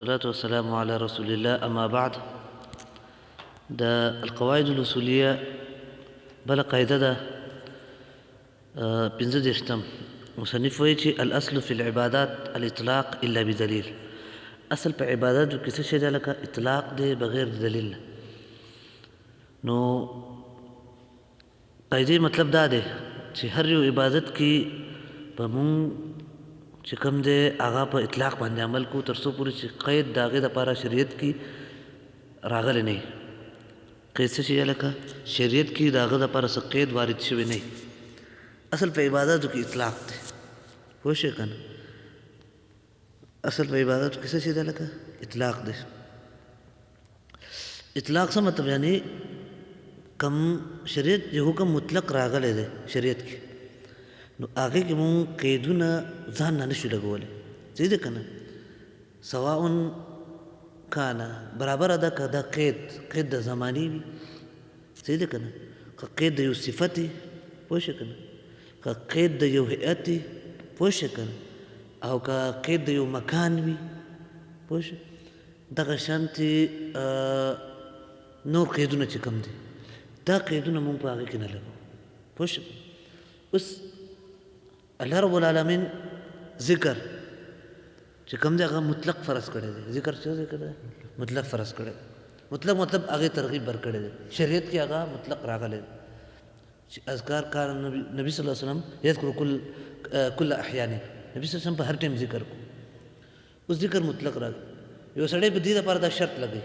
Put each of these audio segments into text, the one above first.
والصلاة والسلام على رسول الله أما بعد. ده القواعد الأصولية بلا قاعدة ده بنزد يشتم مصنف ويجي الأصل في العبادات الإطلاق إلا بدليل. أصل في عبادات وكسي شيء لك إطلاق دي بغير دليل. نو قاعدة مطلب دا ده چې هر یو عبادت کې په مونږ چې کوم دی هغه په اطلاق باندې عمل کو تر څو پورې چې قید د هغې دپاره شریعت کې راغلی نه وي. قید څه شی لکه شریعت کې د هغه دپاره څه قید وارد شوی نه وي. اصل په عباداتو کې اطلاق دی. پوه شئ که نه؟ اصل په عباداتو کې څه شی دی لکه اطلاق دی. اطلاق څه مطلب یعنی کم شریعت جو حکم مطلق راغلی دی شریعت کې نو هغې کې مونږ قیدونه ځان نه نشو لګولی. صحیح ده که نه؟ سواء کانه برابره ده که دا قید د زماني وي. صحیح ده که نه؟ که قید د یو صفت وي. پوه شئ که نه؟ که قید د یو هیئت وي. پوه شئ که نه؟ او که قید د یو مکان وي. پوه شئ؟ دغه شانتې نور قیدونه چې کوم دي دا قیدونه مونږ په هغې کې نه لګو. پوه شئ؟ اوس الله رب العالمین ذکر چې کوم دی هغه مطلق فرض کړی دی. ذکر څه ذکر دی؟ مطلق فرض کړی دی. مطلق مطلب هغې ترغیب ورکړی دی. شریعت کې هغه مطلق راغلی دی چې اذکار کار نبی صلی الله علیه وسلم یذکر کل احیان. نبی صلی الله علیه وسلم په هر ټایم ذکر کو. اوس ذکر مطلق راغی. یو سړی په دې دپاره دا شرط لګوي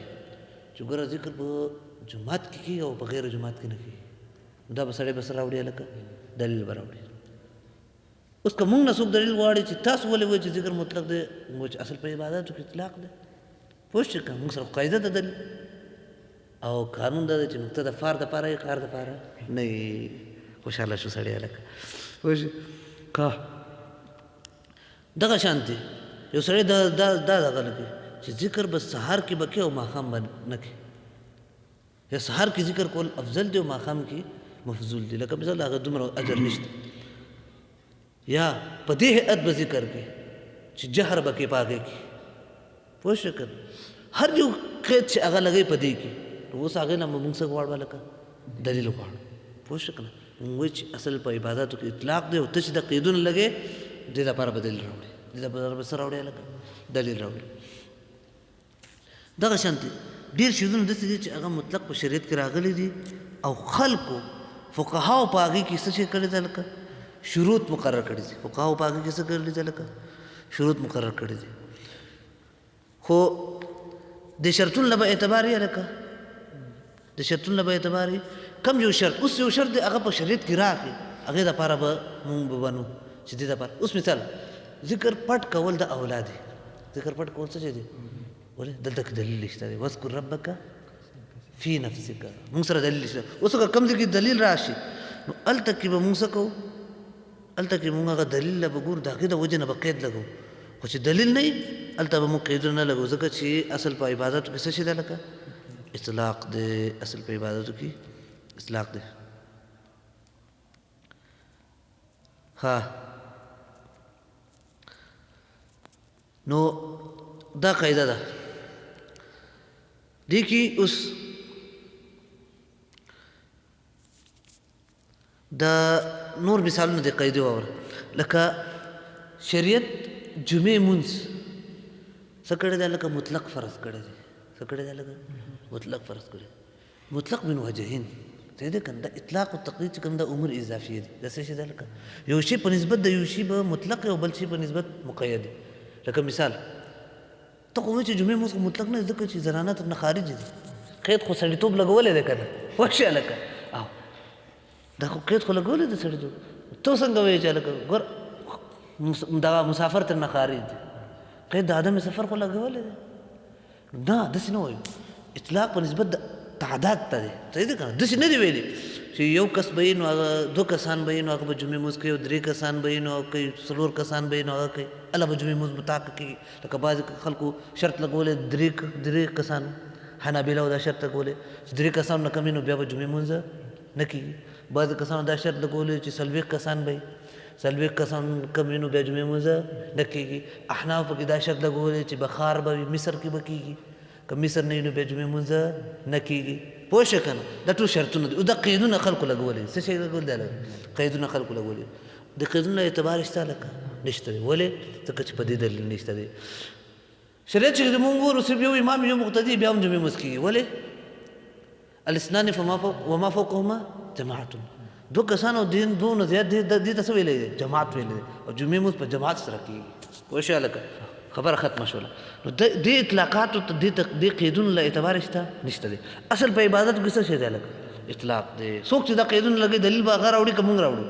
چې ګوره ذکر په جومات کې کېږي او په غیر جومات کې نه کېږي. دا به سړی بس راوړي هلکه دلیل به راوړي. اوس که مونږ نه څوک دلیل غواړي چې تاسو ولې وایئ چې ذکر مطلق دی مونږ چې اصل په عباداتو کې اطلاق دی. پوه شئ که مونږ سره قاعده ده دلیل او قانون دا دی چې نقطه د فار دپاره یې کار دپاره نه وي. خوشحاله شو سړی هلکه. پوه شئ که دغه شانتې یو سړی دا دغه لګي چې ذکر به سهار کې به کوي او ماښام به نه کوي. یا سهار کې ذکر کول افضل دی او ماښام کې مفضول دی. لکه مثال هغه دومره اجر نشته. یا په دې هیئت به ذکر کوي چې جهر به کوي په هغې کې. پوه شئ که هر یو قید چې هغه لګوي په دې کې نو اوس هغې نه مونږ څه غواړو هلکه دلیل غواړو. پوه شئ که نه؟ مونږ وایو چې اصل په عباداتو کې اطلاق دی او ته چې د قیدونه لګې دې دپاره به دلیل راوړي. دې دپاره به څه راوړي هلکه دلیل راوړي. دغه شانتې ډېر شیزونه داسې دي چې هغه مطلق په شریعت کې راغلي دي او خلکو فقهاو په هغې کې څه شی کړی دی هلکه شروط مقرر کړي دي. فقهاو په هغې کې څه کړي دي هلکه شروط مقرر کړي دي. خو د شرطونو نه به اعتبار یې هلکه د شرطونو نه به اعتبار یې کم یو شرط. اوس یو شرط دی هغه په شریعت کې راغی هغې دپاره به مونږ به ونو چې دې دپاره. اوس مثال ذکر پټ کول د اولاد دی. ذکر پټ کول څه شی دی؟ ولې دلته کې دلیل نشته دی. واذکر ربک فی نفسک. مونږ سره دلیل نشته. اوس که کوم ځای کې دلیل راشي نو هلته کې به مونږ څه کوو؟ هلته کې مونږ هغه دلیل له به ګورو د هغې د وجې نه به قید لګو. خو چې دلیل نه وي هلته به مونږ قیدونه نه لګو ځکه چې اصل په عباداتو کې څه شی دی لکه اطلاق دی. اصل په عباداتو کې اطلاق دی. ها نو دا قاعده ده. دې کې اوس د نور مثالونه د قاعدې واوره. لکه شریعت جمعې مونځ څه کړی دی لکه مطلق فرض کړی دی. څه کړی دی لکه مطلق فرض کړی. مطلق من وجهین. صحیح ده که نه؟ دا اطلاق او تقیید چې کوم دا امور اضافیه دي. دا څه شی دی لکه یو شی په نسبت د یو شي به مطلق او بل شي په نسبت مقید دی. لکه مثال ته خو وایې چې جمعې مونځ مطلق نه ځکه چې زنانه ترنه خارج دي. قید خو سړیتوب لګولی دی که نه؟ پوه شئ هلکه او دا خو قید خو لګولی دی سړیتوب. ته څنګه وایې چې هلکه ګور دغه مسافر ترنه خارج دی. قید د عدم سفر خو لګولی دی. نه داسې نه وایو. اطلاق په نسبت د تعداد ته دی. صحیح ده که نه؟ داسې نه دی ویلي چې یو کس به وي نو هغه دوه کسان به وي نو هغه به جمعې مونځ کوي او درې کسان به وي نو هغه کوي څلور کسان به وي نو هغه کوي. الله به جمعې مونځ مطاقه کېږي. لکه بعضې خلکو شرط لګولی درې کسانو. حنابلو دا شرط لګولی چې درې کسانو نه کم وي نو بیا به جمعې مونځ نه کېږي. بعضې کسانو دا شرط لګولی چې څلوېښت کسان به وي. څلوېښت کسان کم وي نو بیا جمعې لمونځ نه کېږي. احناف پکې دا شرط لګولی چې بخار به وي مصر کې به کېږي، که مصر نه وي نو بیا جمعې لمونځ نه کېږي. پوه شوې که نه؟ دا ټول شرطونه دي. دا قیدونه خلکو لګولي. څه شی لګولي؟ دا قیدونه خلکو لګولي. د قیدونو اعتبار شته لکه نشته دی. ولې؟ ځکه چې په دې دلیل نشته دی. شریعت چې مونږ ګورو صرف یو امام یو مقتدي بیا هم جمعې لمونځ کېږي. ولې؟ الاثنان وما فوقهما جماعت. دو کسانو دین دونه زیات دې ته څه ویلی دی؟ جماعت ویلی دی. او جمعې لمونځ په جماعت سره کېږي. پوه شوې هلکه؟ خبره ختمه شوله. نو دې اطلاقاتو ته دې قیدونو له اعتبار شته نشته دی. اصل په عبادت کې څه شی دی هلکه؟ اطلاق دی. څوک چې دا قیدونه لګوي دلیل به هغه راوړي که مونږ راوړو؟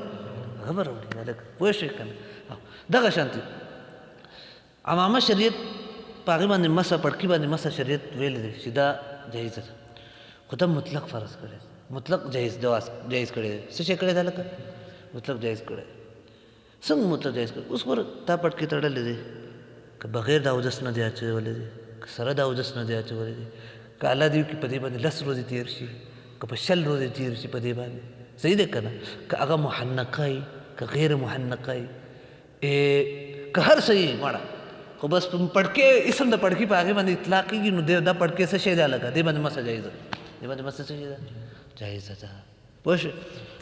هغه به راوړي هلکه. پوه شوې که نه؟ دغه شانتي عامه شریعت په هغې باندې مسه پړکي باندې مسه شریعت ویلی دی چې دا جایزه ده، خو دا مطلق فرض کړی دی. مطلق جایز کړی دی. څه شی کړی دی هلکه؟ مطلق جایز کړی دی. څنګه مطلق جایز کړی؟ اوس ګوره تا پټکي تړلی دی، که بغیر د اودس نه دی اچولی دی، که سره د اودس نه دی اچولی دی، که الله دې وکړي په دې باندې 10 ورځې تېر شي، که په 20 ورځې تېر شي په دې باندې، صحیح دی که نه؟ که هغه محنقه وي که غیر محنقه وي، که هر څه یې مړه، خو بس پړکې اسم د پړکي په هغې باندې اطلاق کېږي نو دا پړکې څه شی دی هلکه؟ دې باندې مسه جایزه ده. دې باندې مسه څه شی ده؟ جایزه ده. پوه شوې؟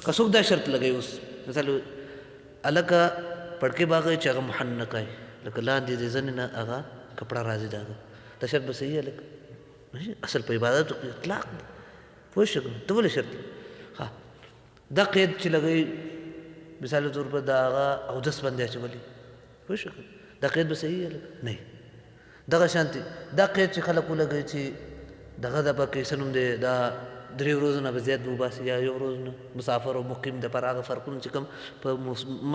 که څوک دا شرط لګوي اوس مثال هلکه پړکې به هغه چې هغه محنقه وي، لکه لاندې د زنې نه هغه کپړه راځي د هغه، دا شرط به صحیح هلکه؟ اصل په عبادتو کې اطلاق دی. پوه شوې که نه؟ ته ولې شرط ښه دا قید چې لګوي مثال طور پر د هغه اودس باندې اچولي، پوه شوې که نه؟ دا قید به صحیح هلکه؟ نه. دغه شانتي دا قید چې خلک ولګوي چې دغه د پکې څه نوم دی دا 3 ورځو نه به زیات به وباسي یا 1 ورځ نه مسافر او مقیم دپاره هغه فرقونه چې کوم په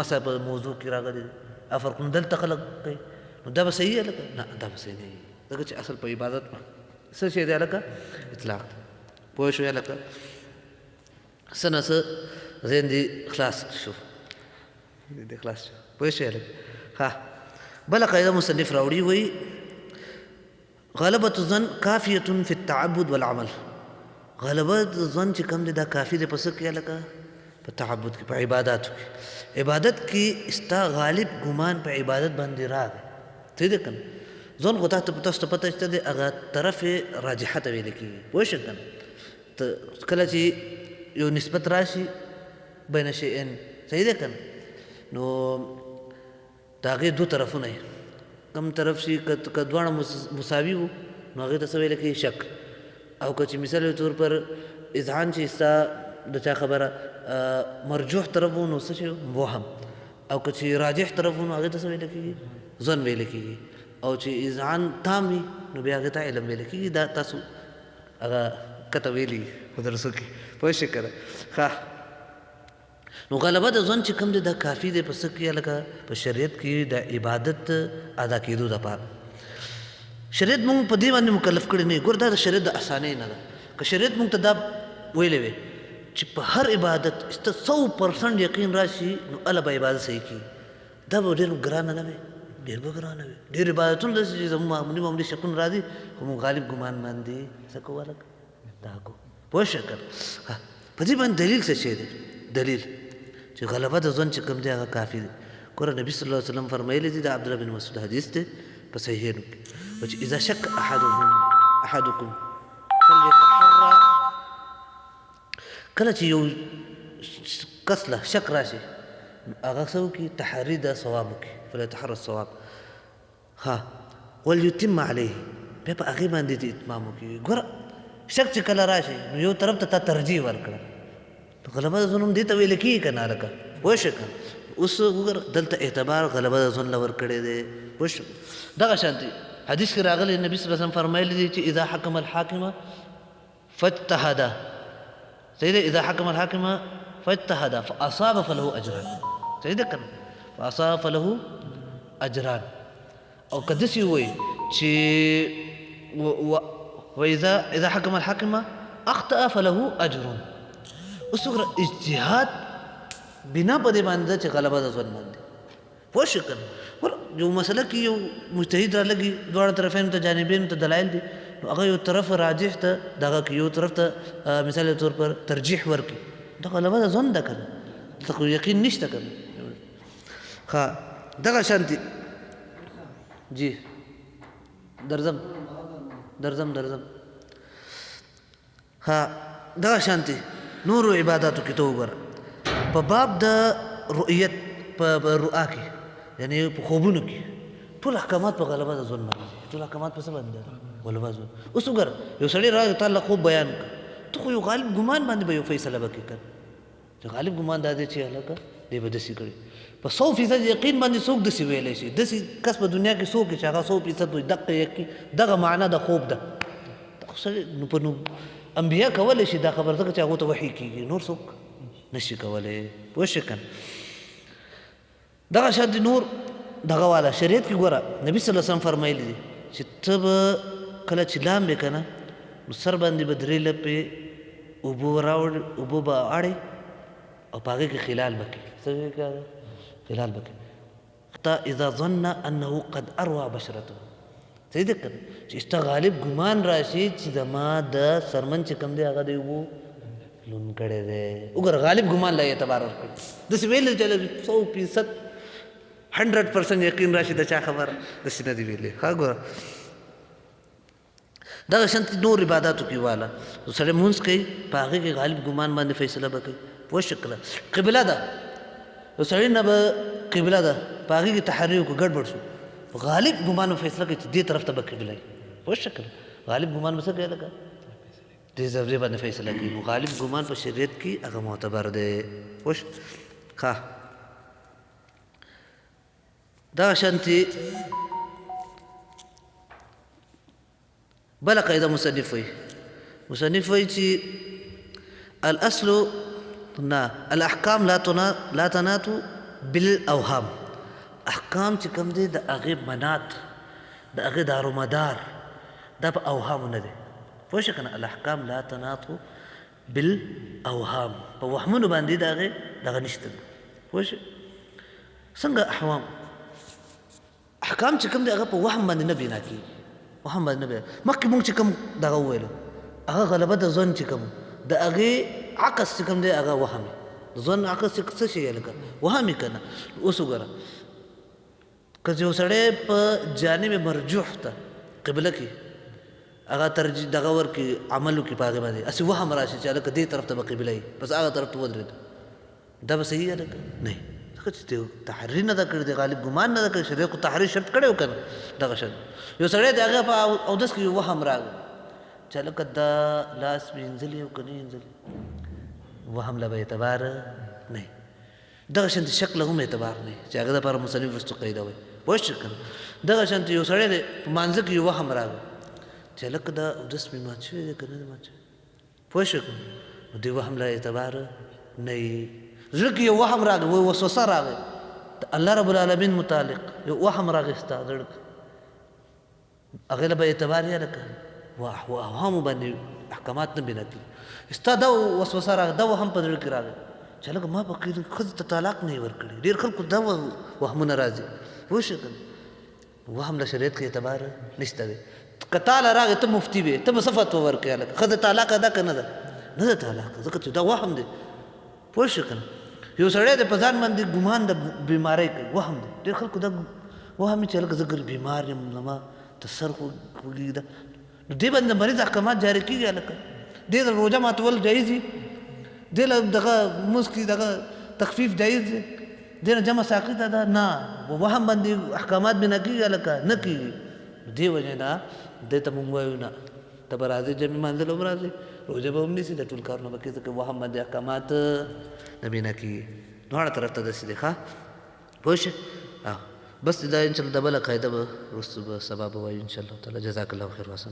مسه په موضوع کې راغلي دي هغه فرقونه دلته خلک کوي نو دا به صحیح هلکه؟ نه دا به صحیح نه وي. ځکه چې اصل په عبادت څه شی دی هلکه؟ اطلاق دی. پوه شوې هلکه؟ څه نه څه ذهن دې خلاص شو، دې خلاص شو. پوه شوې هلکه؟ ها بله قاعده مصنف راوړي وایي غلبة الظن کافیة فی التعبد والعمل. غلبه ظن چې کوم دی دا کافي دی په څه کې هلکه؟ په تعبد کې، په عباداتو کې. عبادت کې ستا غالب ګمان په عبادت باندې راغی، صحیح دی که نه؟ ظن خو تاسو ته پته شته دی هغه طرف راجحه ته ویلی کېږي. پوه شوې که نه؟ کله چې یو نسبت راشي بین شیئین، صحیح دی که نه؟ نو د هغې 2 طرفونه یې کم طرف شي که دواړه مساوي وو نو هغې ته څه ویلی کېږي؟ شک. او که چې مثال طور پر اذهان چې ستا د چا خبره مرجوح طرف وو نو څه شی وهم، او که چې راجح طرف وو نو هغې ته څه ویلی کېږي؟ ظن ویلی کېږي. او چې اذهان تام وي نو بیا هغې ته علم ویلی کېږي. دا تاسو هغه کته ویلي په درسو کې. پوه شوې که نه؟ ښه نو غلبه د ظن چې کوم دی دا کافي دی په څه کې هلکه؟ په شریعت کې د عبادت ادا کېدو دپاره. شریعت مونږ په دې باندې مکلف کړی نه. ګوره دا د شریعت د اسانۍ نه ده. که شریعت مونږ ته دا ویلی وی چې په هر عبادت 100% یقین راشي نو هله به عبادت صحیح کېږي، دا به ډېر ګرانه نه وي؟ ډېر به ګرانه وي. ډېر عبادتونه داسې چې زموږ معمولي شکونه راځي خو مونږ غالب ګمان باندې څه کوو هلکه؟ دا کوو. پوه شوې که نه؟ په دې باندې دلیل څه شی دی؟ دلیل چې غلبه د ظن چې کوم دی هغه کافي دی. ګوره نبي صلی الله علیه وسلم فرمایلی دي د عبدالله بن مسعود حدیث دی په صحیحینو کې چې اذا شک احدکم فلیتحرى، کله چې یو کس له شک راشي هغه څه وکړي؟ تحري د صواب وکړي. فلیتحرى الصواب. ها وليتم علیه، بیا په هغې باندې د اتمام وکړي. ګوره شک چې کله راشي نو یو طرف ته تا ترجیح ورکړه، غلبه د ظن دې ته ویل کېږي که نه هلکه؟ پوه شوې که نه؟ اوس وګوره دلته اعتبار غلبه د ظن له ورکړی دی. پوه شو؟ دغه شانتي حدیث کې راغلی نبي صلی الله علیه وسلم فرمایلی دي چې اذا حکم الحاکم فاجتهد، صحیح دی؟ اذا حکم الحاکم فاجتهد فاصاب فله اجران، صحیح دی که نه؟ فاصاب فله اجران. او که داسې ووایي چې واذا حکم الحاکم اخطأ فله اجر. اوس وګوره اجتهاد بنا په دې باندې ده چې غلبه د ظن باندې. پوه شو که نه؟ یو مسله کې یو مجتهد رالګي دواړه طرفینو ته جانبینو ته دلایل دي نو هغه یو طرف راجح ته دغه کې یو طرف ته مثال طور پر ترجیح ورکړي، دا غلبه د ظن ده که نه؟ دلته خو یقین نشته که نه؟ ها دغه شانتي جی درځم ها دغه شانتي نورو عباداتو کې ته وګوره په باب د رؤیت په رؤا کې یعنی په خوبونو کې ټول احکامات په غلبه د ځون باندې ټول احکامات په څه باندې غلبه ځون اوس وګوره یو سړی راغی تعالی خوب بیان کړ ته خو یو غالب ګمان باندې به یو فیصله وکړي کړ چې غالب ګمان دا دی چې هلکه دی به داسې کړي په 100% یقین باندې څوک داسې ویلی شي داسې کس په دنیا کې څوک چې هغه 100% وایي دقه یقین دغه معنا د خوب ده نو په نو انبیا کولی شي دا خبر ځکه چې هغو ته وحي کېږي نور څوک نشي کولی پوه شئ که دغه شان نور دغه والا شریعت کې ګوره نبي صلی الله علیه وسلم فرمایلی دي چې ته به کله چې لامبې که نه نو سر باندې به 3 لپې اوبه اوبه به اړې او په هغې کې خلال به کوي څه کوي خلال به کوي حتی اذا ظن انه قد اروى بشرته صحیح ده که چې ستا غالب ګمان راشي چې زما د سرمن چې کوم دی هغه د اوبو لون کړی دی وګوره غالب ګمان له اعتبار ورکړي داسې ویلی چې 100% یقین راشي د چا خبره داسې نه دي ویلي ښه ګوره دغه شانتې نور عباداتو کې والا سړی مونځ کوي په هغې کې غالب ګمان باندې فیصله به کوي پوه شو که قبله ده یو سړي نه به قبله ده په هغې کې تحري وکړو ګډوډ شو غالب ګمان به فیصله کوي چې دې طرف ته به قبله وي پوه شو که غالب ګمان به څه کوي لکه دې ضربې باندې فیصله کوي نو غالب ګمان په شریعت کې هغه معتبر دی پوه شو ښه دغه شانتې بله قاعده مصنف وایي چې الاصل نه الاحکام لا تنات بالاوهام احکام چې کوم دی د هغې منات د هغې دارومدار دا په اوهامو نه دی پوه شو که نه الاحکام لا تنات بالاوهام په وهمونو باندې د هغې دغه نشته دی پوه شو څنګه احکام چې کوم دی هغه په وهم باندې نه بنا کېږي وهم باندې نه بنا مخکې مونږ چې کوم دغه وویلو هغه غلبه د ځون چې کوم د هغې عکس چې کوم دی هغه وهم د ځون عکس چې څه شی لکه وهم یې که نه اوس وګوره که یو سړی په جانب مرجوح ته قبله کې هغه ترجیح دغه ورکړي عمل وکړي په هغې باندې هسې وهم راشي چې هلکه دې طرف ته به قبله وي بس هغه طرف ته ودرېد دا به صحیح هلکه نه ځکه چې تحري نه ده کړې د غالب ګمان نه ده کړې شریعت خو تحري شرط کړی و که نه دغه شرط یو سړی د هغه په اودس کې یو وهم راغی چې هلکه دا لاس وینځلي او که نه وینځلي وهم له به اعتبار نه دغه شانتې شک له هم اعتبار نه چې هغه دپاره مصنف وروستو قاعده وایي پوه شو که نه دغه شانتې یو سړی دی په مانځه کې یو وهم راغی چې هلکه دا اودس مې مات شوی دی که نه دی مات شوی پوه شو که نو دې وهم له اعتبار نه وي زړه کې یو وهم راغی وسوسه راغی د الله رب العالمین متعلق یو وهم راغی ستا زړه کې هغې له به اعتبار یې لکه اوهامو باندې احکامات نه بنا کېږي ستا دا وسوسه راغی دا وهم په زړه کې راغی چې هلکه ما به ښځې ته طلاق نه یې ورکړی ډېر خلکو دا وهمونه راځي پوه شو که وهم له شریعت کې اعتبار نشته دی که تاله راغی ته مفتي وې ته به څه فتوا ورکړې هلکه ښځه طلاقه ده که نه ده نه ده طلاقه ځکه چې دا وهم دی پوه شو که نه یو سړی دی په ځان باندې ګمان د بیمارۍ کوي وهم دی ډېر خلکو دا وهم چې هلکه زه ګر بیمار یم زما ته سر خوږېږي ده نو دې باندې د مریض احکامات جاري کېږي هلکه دې له روژه ماتول جایز دي دې له دغه مونځ کې دغه تخفیف جایز دی دې نه جمع ساقطه ده نه وهم باندې احکامات بنا کېږي هلکه نه کېږي دې وجې نه دې ته مونږ وایو نه ته به راځې جمع مانځل هم راځې روژه به هم نیسي د ټول کارونه به کوي ځکه وهم باندې احکامات نه بنا کېږي دواړه طرف ته داسې دی ښه پوه شئ بس دا انشاءالله د بله قاعده به وروستو به سبا به وایو انشاءالله تعالی جزاک الله خیر واسن